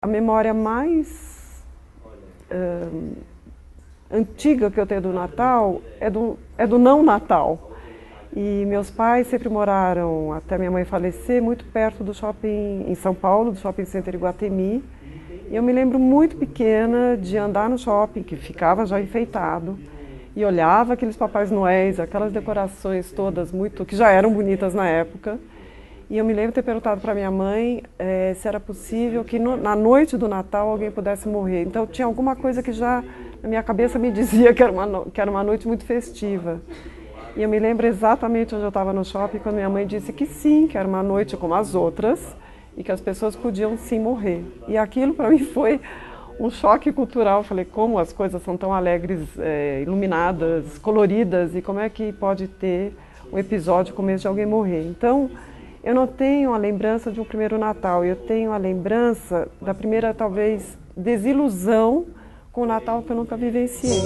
a memória mais antiga que eu tenho do Natal é do não Natal. E meus pais sempre moraram, até minha mãe falecer, muito perto do shopping em São Paulo, do Shopping Center Iguatemi. E eu me lembro muito pequena de andar no shopping, que ficava já enfeitado, e olhava aqueles Papais Noéis, aquelas decorações todas que já eram bonitas na época. E eu me lembro de ter perguntado para minha mãe se era possível que na noite do Natal alguém pudesse morrer. Então tinha alguma coisa que já na minha cabeça me dizia que era uma noite muito festiva. E eu me lembro exatamente onde eu estava no shopping quando minha mãe disse que sim, que era uma noite como as outras e que as pessoas podiam sim morrer. E aquilo para mim foi um choque cultural. Eu falei, como as coisas são tão alegres, iluminadas, coloridas, e como é que pode ter um episódio como esse de alguém morrer. Então, eu não tenho a lembrança de um primeiro Natal, eu tenho a lembrança da primeira, talvez, desilusão com o Natal que eu nunca vivenciei.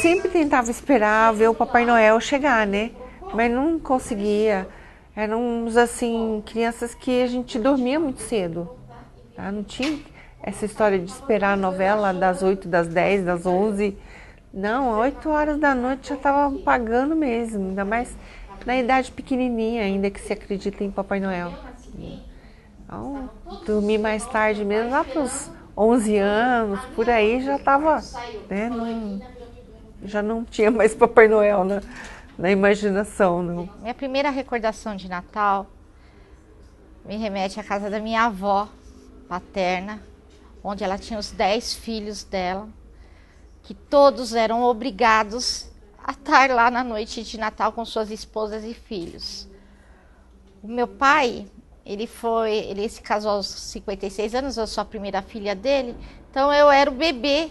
Sempre tentava esperar ver o Papai Noel chegar, né? Mas não conseguia. Éramos, assim, crianças que a gente dormia muito cedo. Tá? Não tinha essa história de esperar a novela das 8, das 10, das 11. Não, 8 horas da noite já estava pagando mesmo. Ainda mais na idade pequenininha ainda que se acredita em Papai Noel. Então, dormir mais tarde mesmo, lá para os 11 anos, por aí já estava, né? Já não tinha mais Papai Noel na imaginação, não. Minha primeira recordação de Natal me remete à casa da minha avó paterna, onde ela tinha os 10 filhos dela, que todos eram obrigados a estar lá na noite de Natal com suas esposas e filhos. O meu pai, ele se casou aos 56 anos, eu sou a primeira filha dele, então eu era o bebê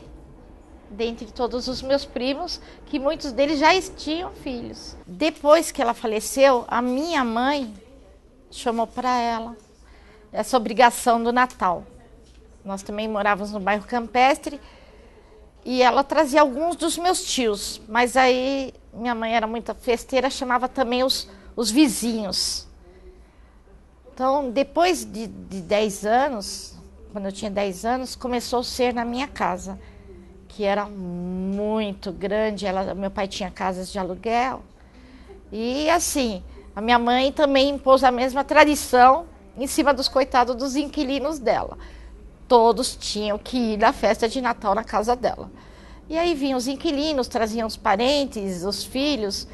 dentre todos os meus primos, que muitos deles já tinham filhos. Depois que ela faleceu, a minha mãe chamou para ela essa obrigação do Natal. Nós também morávamos no bairro Campestre e ela trazia alguns dos meus tios, mas aí minha mãe era muito festeira, chamava também os vizinhos. Então, depois de 10 anos, quando eu tinha 10 anos, começou a ser na minha casa, que era muito grande. Meu pai tinha casas de aluguel. E assim, a minha mãe também impôs a mesma tradição em cima dos coitados dos inquilinos dela. Todos tinham que ir na festa de Natal na casa dela. E aí vinham os inquilinos, traziam os parentes, os filhos.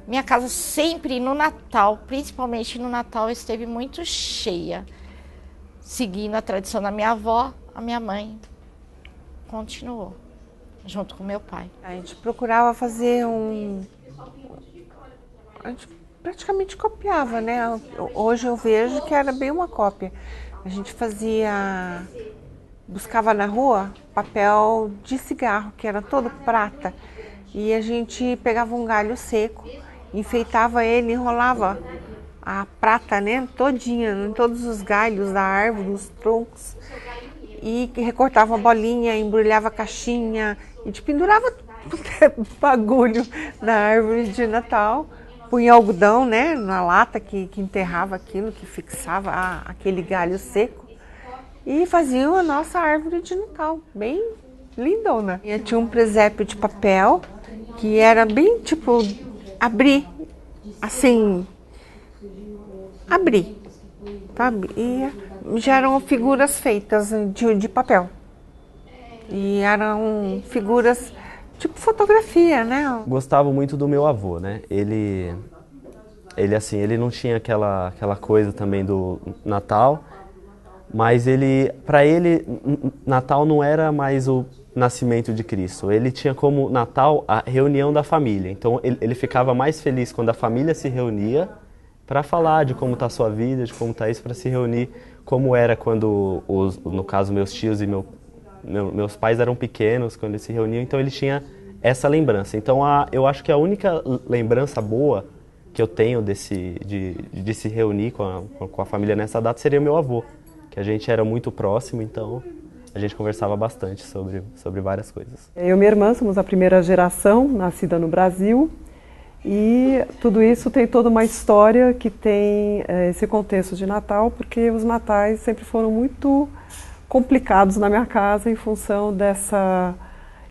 Minha casa sempre no Natal, principalmente no Natal, esteve muito cheia. Seguindo a tradição da minha avó, a minha mãe continuou, junto com meu pai. A gente procurava fazer A gente praticamente copiava, né? Hoje eu vejo que era bem uma cópia. A gente buscava na rua papel de cigarro, que era todo prata, e a gente pegava um galho seco, enfeitava ele, enrolava a prata, né, todinha, em todos os galhos da árvore, nos troncos, e recortava a bolinha, embrulhava a caixinha, e te pendurava bagulho na árvore de Natal, punha algodão, né, na lata que enterrava aquilo, que fixava aquele galho seco, e fazia a nossa árvore de Natal, bem lindona. E tinha um presépio de papel, que era bem tipo, abrir, sabe? E já eram figuras feitas de papel. E eram figuras tipo fotografia, né? Gostava muito do meu avô, né? Ele ele não tinha aquela coisa também do Natal, mas para ele, Natal não era mais o nascimento de Cristo. Ele tinha como Natal a reunião da família. Então ele ficava mais feliz quando a família se reunia para falar de como está a sua vida, de como está isso, para se reunir, como era quando, no caso, meus tios e meus pais eram pequenos, quando eles se reuniam, então ele tinha essa lembrança. Então eu acho que a única lembrança boa que eu tenho de se reunir com a família nessa data seria o meu avô, que a gente era muito próximo, então a gente conversava bastante sobre várias coisas. Eu e minha irmã somos a primeira geração nascida no Brasil e tudo isso tem toda uma história que tem esse contexto de Natal, porque os natais sempre foram muito complicados na minha casa em função dessa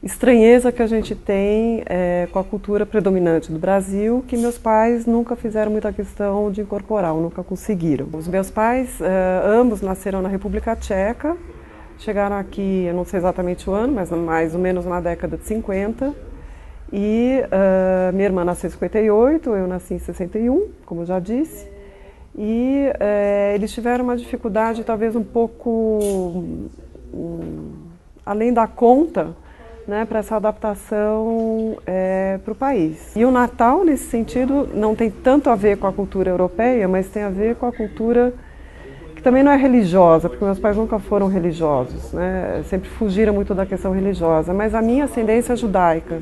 estranheza que a gente tem com a cultura predominante do Brasil, que meus pais nunca fizeram muita questão de incorporar, ou nunca conseguiram. Os meus pais, ambos nasceram na República Tcheca, chegaram aqui, eu não sei exatamente o ano, mas mais ou menos na década de 50, e minha irmã nasceu em 58, eu nasci em 61, como eu já disse, e eles tiveram uma dificuldade talvez um pouco além da conta, né, para essa adaptação para o país. E o Natal, nesse sentido, não tem tanto a ver com a cultura europeia, mas tem a ver com a cultura que também não é religiosa, porque meus pais nunca foram religiosos, né, sempre fugiram muito da questão religiosa, mas a minha ascendência é judaica.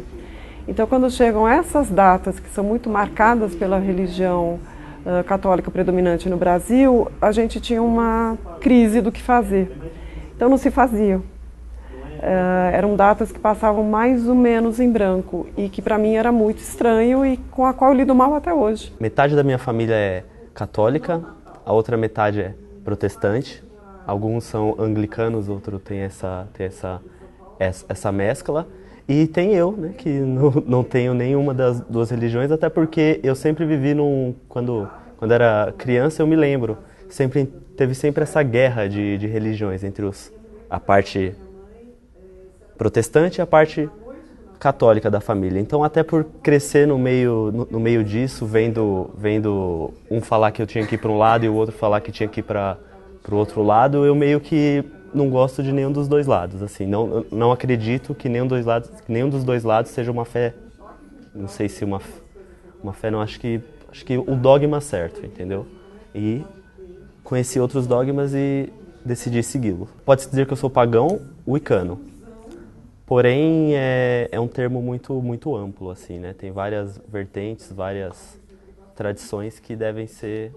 Então, quando chegam essas datas que são muito marcadas pela religião católica predominante no Brasil, a gente tinha uma crise do que fazer. Então não se fazia. Eram datas que passavam mais ou menos em branco e que para mim era muito estranho e com a qual eu lido mal até hoje. Metade da minha família é católica, a outra metade é protestante. Alguns são anglicanos, outros têm essa mescla. E tem eu, né, que não tenho nenhuma das duas religiões, até porque eu sempre vivi quando era criança, eu me lembro, teve sempre essa guerra de religiões entre a parte protestante e a parte católica da família. Então, até por crescer no meio disso, vendo um falar que eu tinha que ir para um lado e o outro falar que tinha que ir para o outro lado, eu meio que não gosto de nenhum dos dois lados, assim, não acredito que nenhum dos dois lados seja uma fé, não sei se uma fé, não, acho que o dogma certo, entendeu? E conheci outros dogmas e decidi segui-lo. Pode-se dizer que eu sou pagão wicano, porém é um termo muito, muito amplo, assim, né? Tem várias vertentes, várias tradições que devem ser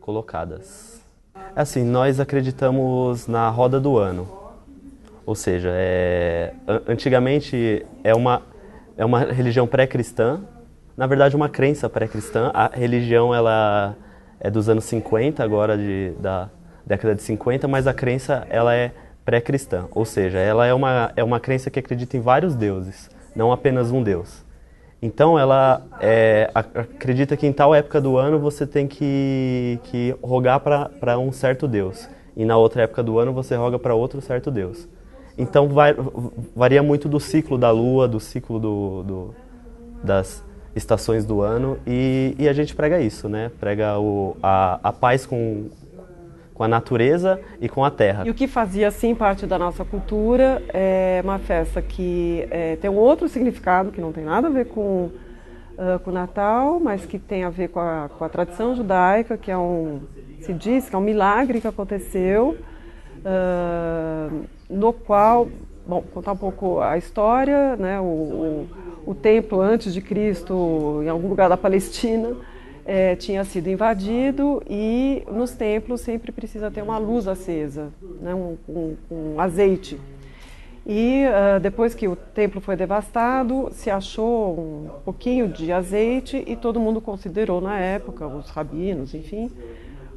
colocadas. Assim, nós acreditamos na roda do ano, ou seja, antigamente é uma religião pré-cristã, na verdade uma crença pré-cristã. A religião ela é dos anos 50, agora da década de 50, mas a crença ela é pré-cristã, ou seja, ela é uma crença que acredita em vários deuses, não apenas um deus. Então ela acredita que em tal época do ano você tem que rogar para um certo Deus. E na outra época do ano você roga para outro certo Deus. Então varia muito do ciclo da lua, do ciclo das estações do ano. E a gente prega isso, né? Prega a paz com a natureza e com a terra. E o que fazia, assim, parte da nossa cultura é uma festa que tem um outro significado, que não tem nada a ver com o Natal, mas que tem a ver com a tradição judaica, que se diz que é um milagre que aconteceu, no qual, bom, contar um pouco a história, né, o templo antes de Cristo, em algum lugar da Palestina, tinha sido invadido e nos templos sempre precisa ter uma luz acesa, né, um azeite. E depois que o templo foi devastado, se achou um pouquinho de azeite e todo mundo considerou na época, os rabinos, enfim,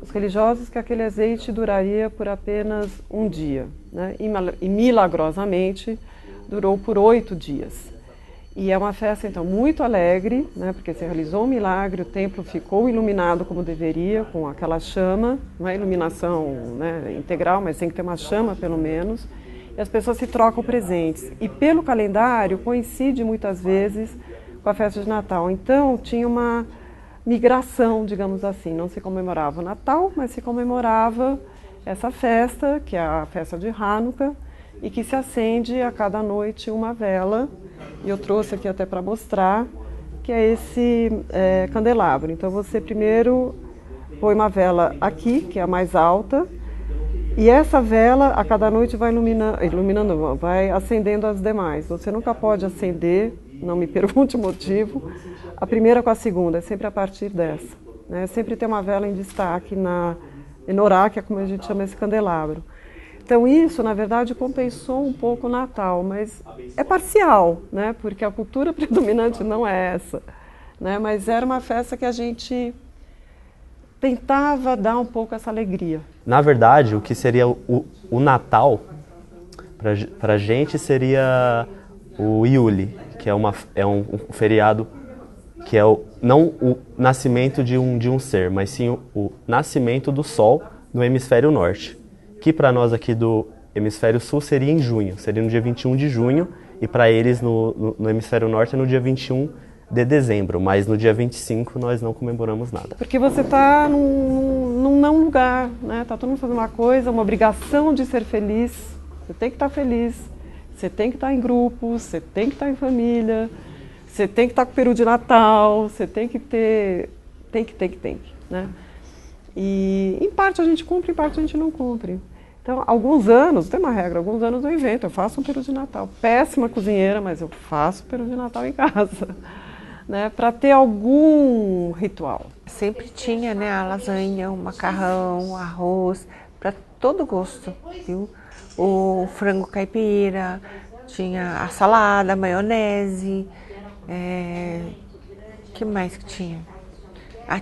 os religiosos, que aquele azeite duraria por apenas um dia, né, e milagrosamente durou por 8 dias. E é uma festa, então, muito alegre, né, porque se realizou um milagre, o templo ficou iluminado como deveria, com aquela chama, não é iluminação, né, integral, mas tem que ter uma chama pelo menos, e as pessoas se trocam presentes. E pelo calendário coincide muitas vezes com a festa de Natal. Então tinha uma migração, digamos assim, não se comemorava o Natal, mas se comemorava essa festa, que é a festa de Hanukkah, e que se acende a cada noite uma vela. E eu trouxe aqui até para mostrar, que é esse candelabro. Então você primeiro põe uma vela aqui, que é a mais alta, e essa vela a cada noite vai iluminando, vai acendendo as demais. Você nunca pode acender, não me pergunte o motivo, a primeira com a segunda, é sempre a partir dessa, né? Sempre tem uma vela em destaque na menorá, que é como a gente chama esse candelabro. Então isso, na verdade, compensou um pouco o Natal, mas é parcial, né? Porque a cultura predominante não é essa, né? Mas era uma festa que a gente tentava dar um pouco essa alegria. Na verdade, o que seria o Natal, pra gente, seria o Yule, que é um feriado que é não o nascimento de um ser, mas sim o nascimento do Sol no hemisfério norte, que para nós aqui do hemisfério sul seria em junho, seria no dia 21 de junho, e para eles no hemisfério norte é no dia 21 de dezembro, mas no dia 25 nós não comemoramos nada. Porque você está num não lugar, né? Tá todo mundo fazendo uma coisa, uma obrigação de ser feliz, você tem que estar feliz, você tem que estar em grupos, você tem que estar em família, você tem que estar com o peru de Natal, você tem que ter, tem que, né? E em parte a gente cumpre, em parte a gente não cumpre. Então, alguns anos, tem uma regra, alguns anos eu invento, eu faço um peru de Natal. Péssima cozinheira, mas eu faço peru de Natal em casa, né? Para ter algum ritual. Sempre tinha, né, a lasanha, o macarrão, o arroz, para todo gosto, viu? O frango caipira, tinha a salada, a maionese, que mais que tinha?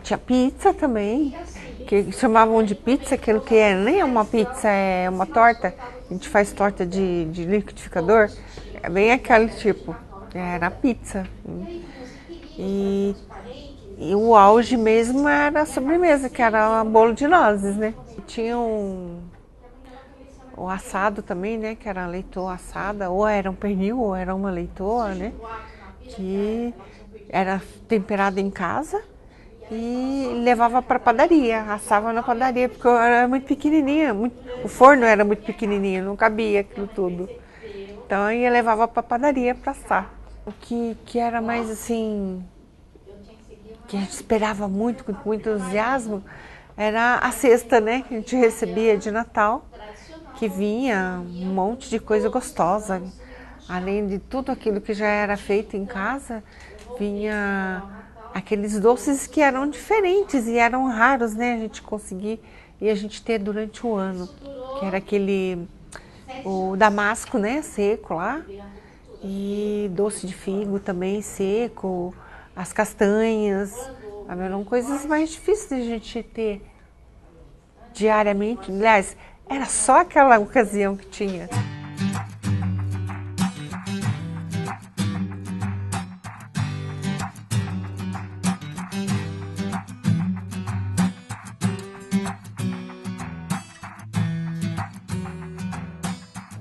Tinha pizza também, que chamavam de pizza, aquilo que nem é uma pizza, é uma torta. A gente faz torta de liquidificador, é bem aquele tipo, era pizza. E o auge mesmo era a sobremesa, que era um bolo de nozes, né? Tinha o assado também, né? Que era leitoa assada, ou era um pernil, ou era uma leitoa, né? Que era temperada em casa e levava para padaria, assava na padaria, porque era muito pequenininha, o forno era muito pequenininho, não cabia aquilo tudo. Então eu levava para padaria para assar. O que era mais assim, que a gente esperava muito, com muito entusiasmo, era a cesta, né, que a gente recebia de Natal, que vinha um monte de coisa gostosa. Além de tudo aquilo que já era feito em casa, vinha aqueles doces que eram diferentes e eram raros, né, a gente conseguir e a gente ter durante o ano, que era o damasco, né, seco lá, e doce de figo também seco, as castanhas, eram coisas mais difíceis de a gente ter diariamente. Aliás, era só aquela ocasião que tinha.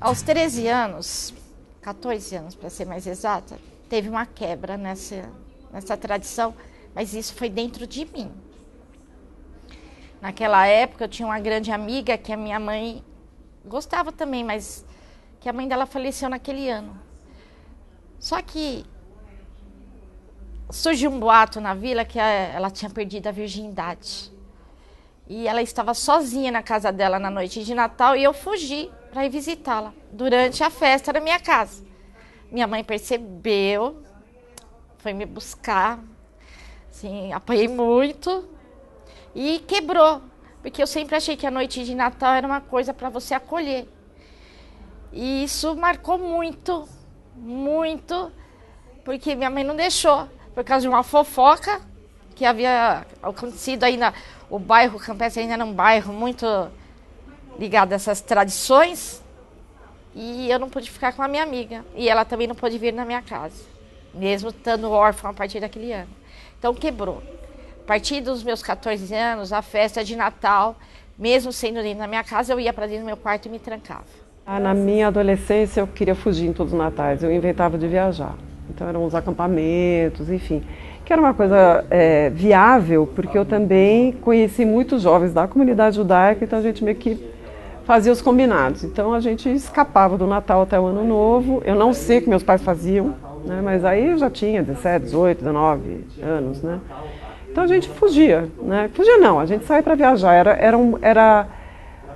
Aos 13 anos, 14 anos para ser mais exata, teve uma quebra nessa tradição, mas isso foi dentro de mim. Naquela época eu tinha uma grande amiga que a minha mãe gostava também, mas que a mãe dela faleceu naquele ano. Só que surgiu um boato na vila que ela tinha perdido a virgindade. E ela estava sozinha na casa dela na noite de Natal e eu fugi para ir visitá-la durante a festa da minha casa. Minha mãe percebeu, foi me buscar, assim, apanhei muito e quebrou, porque eu sempre achei que a noite de Natal era uma coisa para você acolher. E isso marcou muito, muito, porque minha mãe não deixou, por causa de uma fofoca que havia acontecido aí o bairro Campestre ainda era um bairro muito ligado a essas tradições, e eu não pude ficar com a minha amiga, e ela também não pôde vir na minha casa, mesmo estando órfã a partir daquele ano. Então quebrou. A partir dos meus 14 anos, a festa de Natal, mesmo sendo dentro da minha casa, eu ia para dentro do meu quarto e me trancava. Na minha adolescência eu queria fugir em todos os natais, eu inventava de viajar. Então eram os acampamentos, enfim, que era uma coisa viável, porque eu também conheci muitos jovens da comunidade judaica, então a gente meio que fazia os combinados. Então a gente escapava do Natal até o Ano Novo. Eu não sei o que meus pais faziam, né? Mas aí eu já tinha 17, 18, 19 anos, né? Então a gente fugia, né? Fugia não, a gente saía para viajar.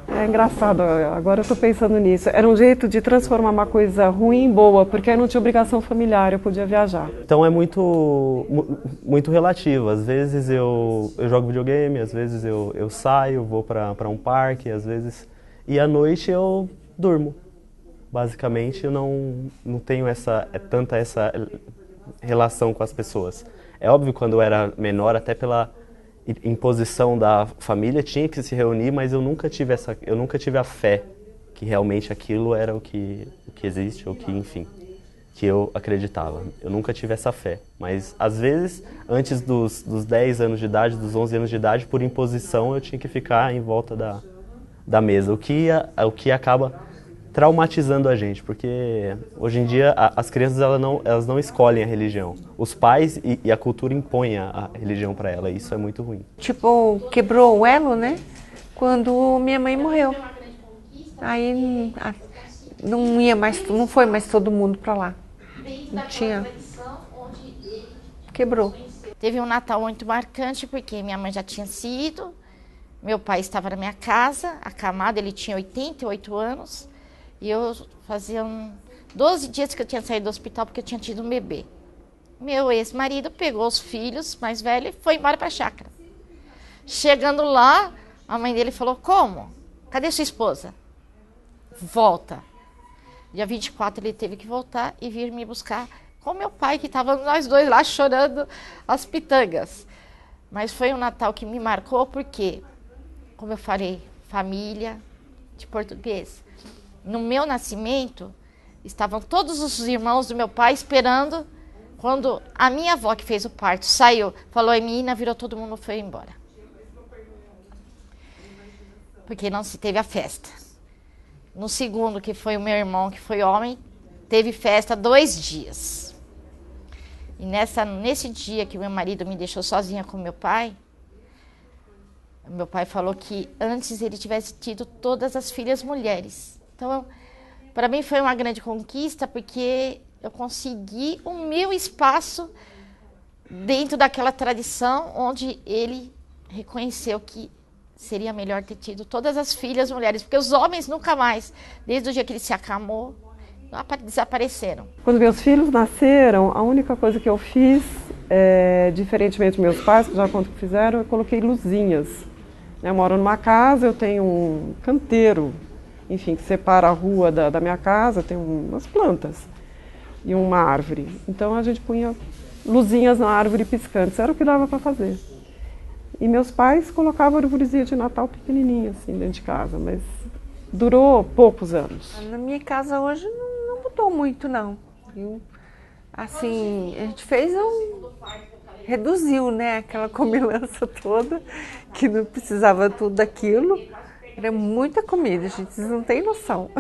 É engraçado, agora eu estou pensando nisso. Era um jeito de transformar uma coisa ruim em boa, porque aí não tinha obrigação familiar, eu podia viajar. Então é muito relativo. Às vezes eu jogo videogame, às vezes eu saio, vou para um parque, às vezes... E à noite eu durmo. Basicamente, eu não tenho tanta essa relação com as pessoas. É óbvio, quando eu era menor, até pela imposição da família, tinha que se reunir, mas eu nunca tive a fé que realmente aquilo era o que existe, ou que, enfim, que eu acreditava. Eu nunca tive essa fé. Mas, às vezes, antes dos 10 anos de idade, dos 11 anos de idade, por imposição, eu tinha que ficar em volta da mesa, o que acaba traumatizando a gente, porque hoje em dia as crianças elas não escolhem a religião. Os pais e a cultura impõem a religião para ela, e isso é muito ruim. Tipo, quebrou o elo, né? Quando minha mãe morreu. Aí não foi mais todo mundo para lá. Não tinha. Quebrou. Teve um Natal muito marcante, porque minha mãe já tinha sido, meu pai estava na minha casa, acamado, ele tinha 88 anos, e eu fazia 12 dias que eu tinha saído do hospital porque eu tinha tido um bebê. Meu ex-marido pegou os filhos mais velhos e foi embora para a chácara. Chegando lá, a mãe dele falou: como? Cadê sua esposa? Volta. Dia 24 ele teve que voltar e vir me buscar com meu pai, que estava nós dois lá chorando as pitangas. Mas foi um Natal que me marcou porque, como eu falei, família de português. No meu nascimento, estavam todos os irmãos do meu pai esperando. Quando a minha avó, que fez o parto, saiu, falou: menina, virou todo mundo, foi embora. Porque não se teve a festa. No segundo, que foi o meu irmão, que foi homem, teve festa 2 dias. E nesse dia que meu marido me deixou sozinha com meu pai falou que antes ele tivesse tido todas as filhas mulheres. Então, para mim foi uma grande conquista, porque eu consegui o meu espaço dentro daquela tradição onde ele reconheceu que seria melhor ter tido todas as filhas mulheres, porque os homens nunca mais, desde o dia que ele se acamou, desapareceram. Quando meus filhos nasceram, a única coisa que eu fiz, diferentemente dos meus pais, que já quando fizeram, eu coloquei luzinhas. Eu moro numa casa, eu tenho um canteiro, enfim, que separa a rua da minha casa, tem umas plantas e uma árvore. Então a gente punha luzinhas na árvore piscantes, era o que dava para fazer. E meus pais colocavam a arvorezinha de Natal pequenininha, assim, dentro de casa, mas durou poucos anos. Na minha casa hoje não mudou muito, não. Viu? Assim, a gente reduziu, né, aquela comilança toda, que não precisava tudo daquilo. Era muita comida, gente, vocês não têm noção.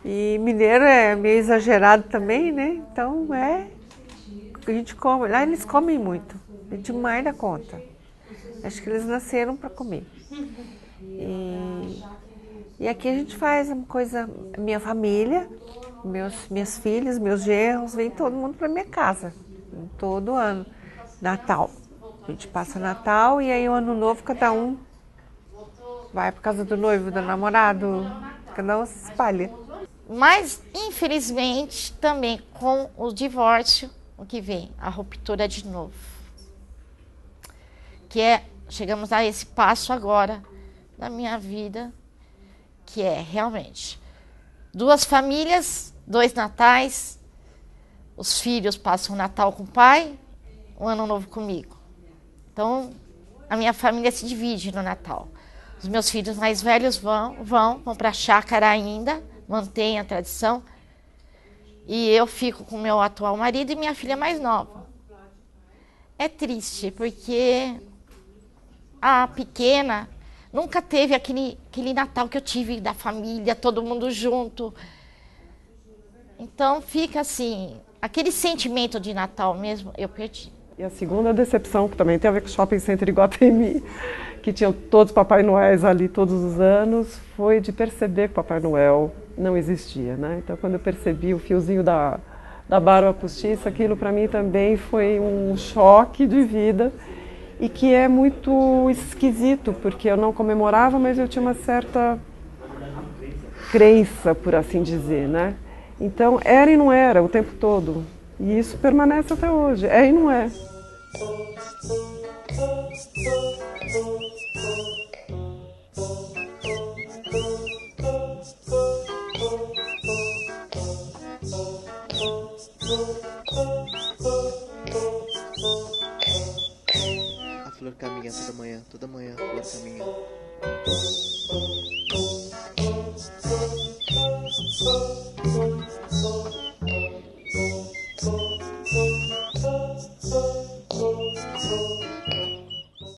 E mineiro é meio exagerado também, né? Então a gente come, lá eles comem muito, é demais da conta. Acho que eles nasceram para comer. E aqui a gente faz uma coisa, minha família, minhas filhas, meus genros, vem todo mundo para minha casa, todo ano, Natal. A gente passa Natal e aí o Ano Novo cada um vai para casa do noivo, do namorado, cada um se espalha. Mas, infelizmente, também com o divórcio, o que vem? A ruptura de novo. Chegamos a esse passo agora na minha vida, que é realmente 2 famílias, 2 natais, os filhos passam o Natal com o pai, o Ano Novo comigo. Então, a minha família se divide no Natal. Os meus filhos mais velhos vão para a chácara ainda, mantém a tradição. E eu fico com o meu atual marido e minha filha mais nova. É triste, porque a pequena nunca teve aquele Natal que eu tive da família, todo mundo junto. Então fica assim, aquele sentimento de Natal mesmo, eu perdi. E a segunda decepção, que também tem a ver com o Shopping Center Iguatemi, que tinham todos os Papai Noéis ali todos os anos, foi de perceber que Papai Noel não existia, né? Então, quando eu percebi o fiozinho da barba postiça, aquilo para mim também foi um choque de vida e que é muito esquisito, porque eu não comemorava, mas eu tinha uma certa crença, por assim dizer, né? Então, era e não era o tempo todo. E isso permanece até hoje, é e não é. Flor caminha toda manhã, Flor caminha.